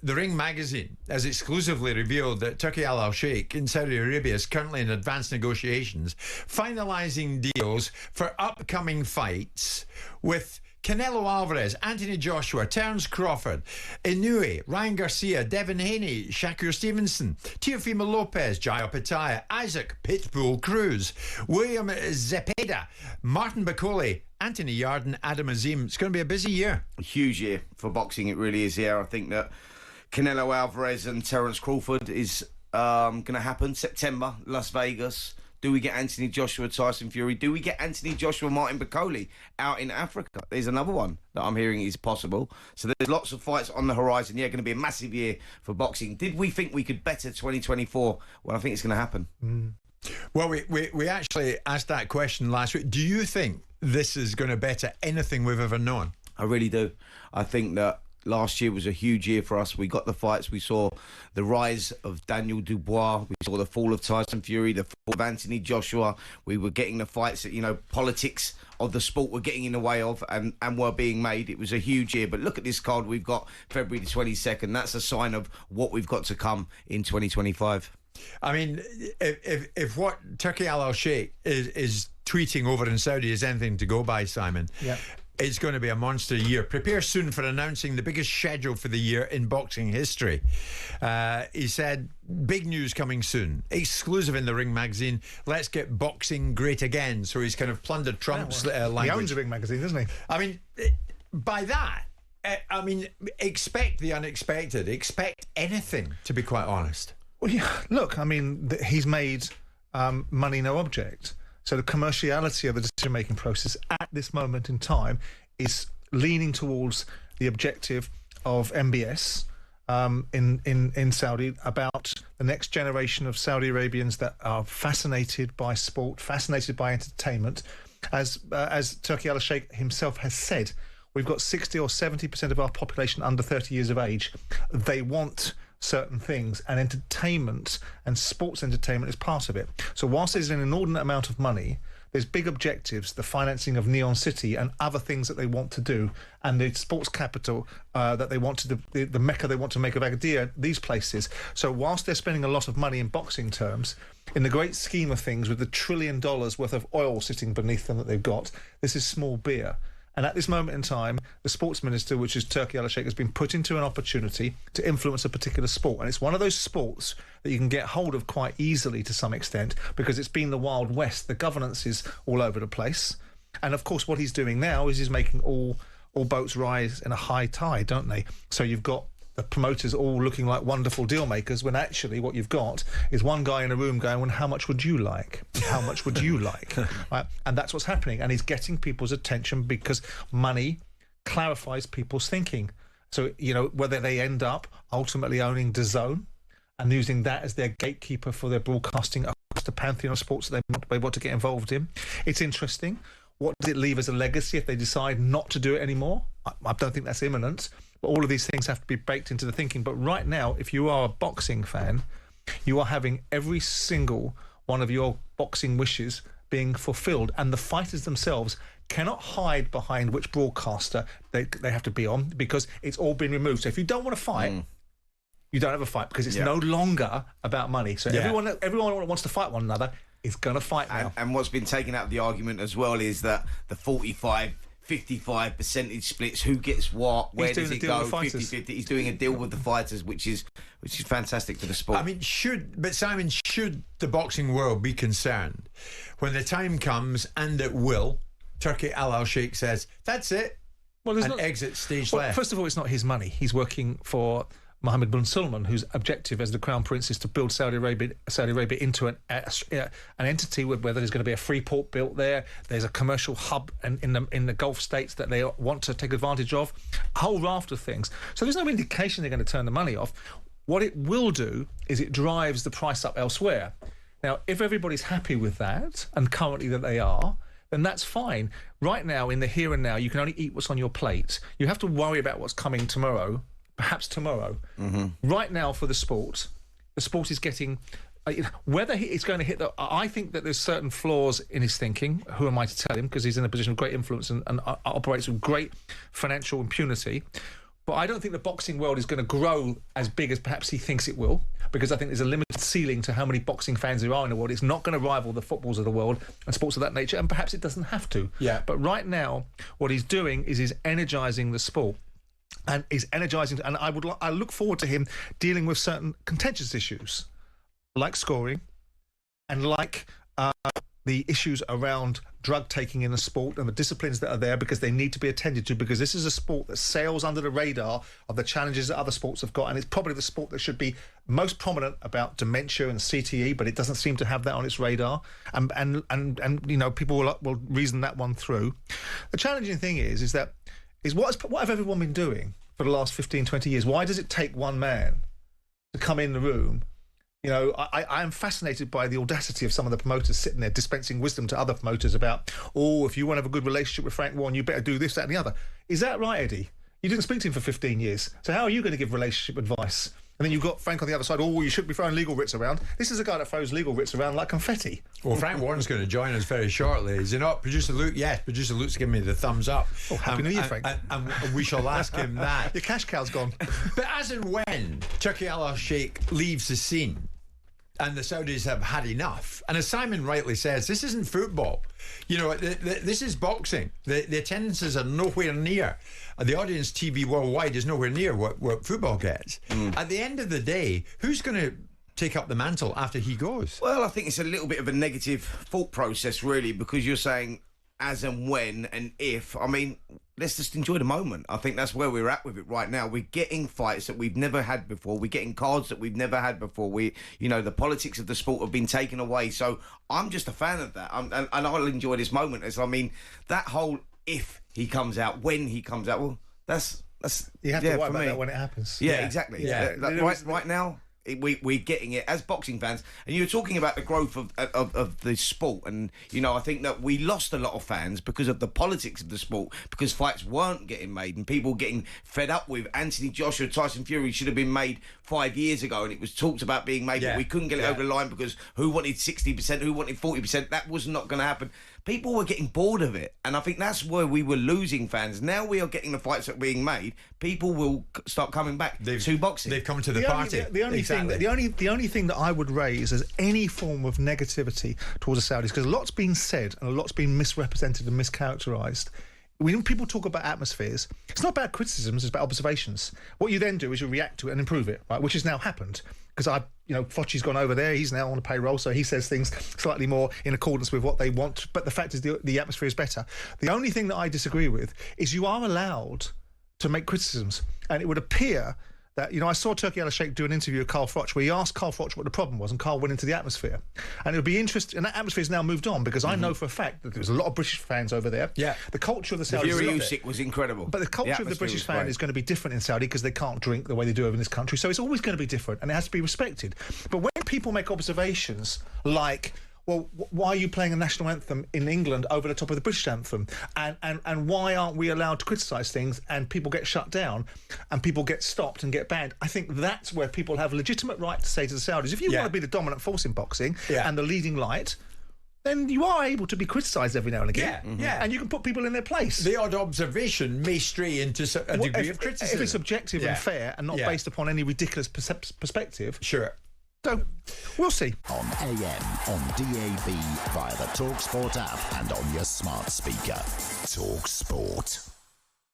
The Ring magazine has exclusively revealed that Turki Alalshikh in Saudi Arabia is currently in advanced negotiations, finalising deals for upcoming fights with Canelo Alvarez, Anthony Joshua, Terence Crawford, Inoue, Ryan Garcia, Devin Haney, Shakur Stevenson, Teofimo Lopez, Jai Opetaia, Isaac Pitbull Cruz, William Zepeda, Martin Bakole, Anthony Yarden, Adam Azim. It's going to be a busy year. A huge year for boxing, it really is here. I think that Canelo Alvarez and Terence Crawford is going to happen September, Las Vegas. Do we get Anthony Joshua, Tyson Fury? Do we get Anthony Joshua, Martin Bakole out in Africa? There's another one that I'm hearing is possible. So there's lots of fights on the horizon. Yeah, going to be a massive year for boxing. Did we think we could better 2024? Well, I think it's going to happen. Well, we actually asked that question last week. Do you think this is going to better anything we've ever known? I really do. I think that last year was a huge year for us. We got the fights. We saw the rise of Daniel Dubois. We saw the fall of Tyson Fury, the fall of Anthony Joshua. We were getting the fights that, you know, politics of the sport were getting in the way of and were being made. It was a huge year. But look at this card we've got February the 22nd. That's a sign of what we've got to come in 2025. I mean, if what Turki Alalshikh is tweeting over in Saudi is anything to go by, Simon, it's going to be a monster year. Prepare soon for announcing the biggest schedule for the year in boxing history. He said, big news coming soon. Exclusive in the Ring magazine. Let's get boxing great again. So he's kind of plundered Trump's language. He owns the Ring magazine, doesn't he? I mean, by that, I mean, expect the unexpected. Expect anything, to be quite honest. Well, yeah, look, I mean, he's made money no object. So the commerciality of the decision-making process at this moment in time is leaning towards the objective of MBS in Saudi about the next generation of Saudi Arabians that are fascinated by sport, fascinated by entertainment. As Turki Alalshikh himself has said, we've got 60 or 70% of our population under 30 years of age. They want certain things, and entertainment and sports entertainment is part of it. So whilst there's an inordinate amount of money, there's big objectives, the financing of Neon City and other things that they want to do, and the sports capital that they want to do, the Mecca they want to make of Agadir, these places. So whilst they're spending a lot of money in boxing terms, in the great scheme of things, with the $1 trillion worth of oil sitting beneath them that they've got, this is small beer. And at this moment in time, the sports minister, which is Turki Alalshikh, has been put into an opportunity to influence a particular sport. And it's one of those sports that you can get hold of quite easily to some extent, because it's been the Wild West. The governance is all over the place. And of course, what he's doing now is he's making all boats rise in a high tide, don't they? So you've got the promoters all looking like wonderful deal makers, when actually what you've got is one guy in a room going, well, how much would you like? How much would you like? Right? And that's what's happening. And he's getting people's attention because money clarifies people's thinking. So, you know, whether they end up ultimately owning DAZN and using that as their gatekeeper for their broadcasting across the pantheon of sports that they want to get involved in. It's interesting. What does it leave as a legacy if they decide not to do it anymore? I don't think that's imminent. But all of these things have to be baked into the thinking. But right now, if you are a boxing fan, you are having every single one of your boxing wishes being fulfilled. And the fighters themselves cannot hide behind which broadcaster they have to be on, because it's all been removed. So if you don't want to fight, you don't have a fight, because it's no longer about money. So everyone that wants to fight one another is going to fight now. And what's been taken out of the argument as well is that the 55 percentage splits, who gets what, where does it go, 50-50. He's doing a deal with the fighters, which is fantastic for the sport. I mean, should the boxing world be concerned when the time comes, and it will, Turki Alalshikh says, that's it, and exits stage left? First of all, it's not his money. He's working for Mohammed bin Salman, whose objective as the Crown Prince is to build Saudi Arabia into an entity where there's going to be a free port built there. There's a commercial hub in the Gulf states that they want to take advantage of. A whole raft of things. So there's no indication they're going to turn the money off. What it will do is it drives the price up elsewhere. Now, if everybody's happy with that, and currently that they are, then that's fine. Right now, in the here and now, you can only eat what's on your plate. You have to worry about what's coming tomorrow. Perhaps tomorrow. Right now, for the sport is getting whether it's going to hit the. I think that there's certain flaws in his thinking. Who am I to tell him? Because he's in a position of great influence and operates with great financial impunity. But I don't think the boxing world is going to grow as big as perhaps he thinks it will, because I think there's a limited ceiling to how many boxing fans there are in the world. It's not going to rival the footballs of the world and sports of that nature, and perhaps it doesn't have to. Yeah. But right now, what he's doing is he's energising the sport. And is energising, and I look forward to him dealing with certain contentious issues, like scoring, and like the issues around drug taking in the sport and the disciplines that are there, because they need to be attended to, because this is a sport that sails under the radar of the challenges that other sports have got, and it's probably the sport that should be most prominent about dementia and CTE, but it doesn't seem to have that on its radar, and you know, people will reason that one through. The challenging thing is what have everyone been doing for the last 15, 20 years? Why does it take one man to come in the room? You know, I am fascinated by the audacity of some of the promoters sitting there dispensing wisdom to other promoters about, if you want to have a good relationship with Frank Warren, you better do this, that and the other. Is that right, Eddie? You didn't speak to him for 15 years. So how are you going to give relationship advice? And then you've got Frank on the other side, you shouldn't be throwing legal writs around. This is a guy that throws legal writs around like confetti. Well, Frank Warren's going to join us very shortly. Is he not? Producer Luke? Yes, Producer Luke's giving me the thumbs up. Oh, Happy New Year, Frank. And we shall ask him that. Your cash cow's gone. But as and when Turki Alalshikh leaves the scene, and the Saudis have had enough. And as Simon rightly says, this isn't football. You know, this is boxing. The attendances are nowhere near. The audience TV worldwide is nowhere near what football gets. At the end of the day, who's going to take up the mantle after he goes? Well, I think it's a little bit of a negative thought process, really, because you're saying as and when and if. I mean, let's just enjoy the moment. I think that's where we're at with it right now. We're getting fights that we've never had before. We're getting cards that we've never had before. The politics of the sport have been taken away. So I'm just a fan of that. And I'll enjoy this moment. That whole if he comes out, when he comes out, well, that's you have to worry about that when it happens. Yeah, exactly. Yeah. Right now, we're getting it as boxing fans. And you were talking about the growth of the sport, and I think that we lost a lot of fans because of the politics of the sport, because fights weren't getting made and people getting fed up with Anthony Joshua, Tyson Fury should have been made 5 years ago, and it was talked about being made, but we couldn't get it over the line because who wanted 60%, who wanted 40%. That was not going to happen. People were getting bored of it, and I think that's where we were losing fans. Now we are getting the fights that are being made. People will start coming back to boxing. They've come to the party. The only thing that I would raise as any form of negativity towards the Saudis, because a lot's been said and a lot's been misrepresented and mischaracterised. When people talk about atmospheres, it's not about criticisms, it's about observations. What you then do is you react to it and improve it, right? Which has now happened. Because Focci's gone over there, he's now on a payroll, so he says things slightly more in accordance with what they want. But the fact is the atmosphere is better. The only thing that I disagree with is you are allowed to make criticisms. And it would appear that, I saw Turki Alalshikh do an interview with Carl Froch where he asked Carl Froch what the problem was, and Carl went into the atmosphere. And it would be interesting, and that atmosphere has now moved on, because I know for a fact that there's a lot of British fans over there. Yeah. The culture of the Saudis... Fury Usyk was incredible. But the culture of the British fan is going to be different in Saudi, because they can't drink the way they do over in this country. So it's always going to be different, and it has to be respected. But when people make observations like, well, why are you playing a national anthem in England over the top of the British anthem? And why aren't we allowed to criticise things, and people get shut down and people get stopped and get banned? I think that's where people have a legitimate right to say to the Saudis, if you want to be the dominant force in boxing and the leading light, then you are able to be criticised every now and again. And you can put people in their place. The odd observation may stray into a degree of criticism. If it's objective and fair and not based upon any ridiculous perspective. Sure. So, we'll see. On AM, on DAB, via the talkSPORT app and on your smart speaker. talkSPORT.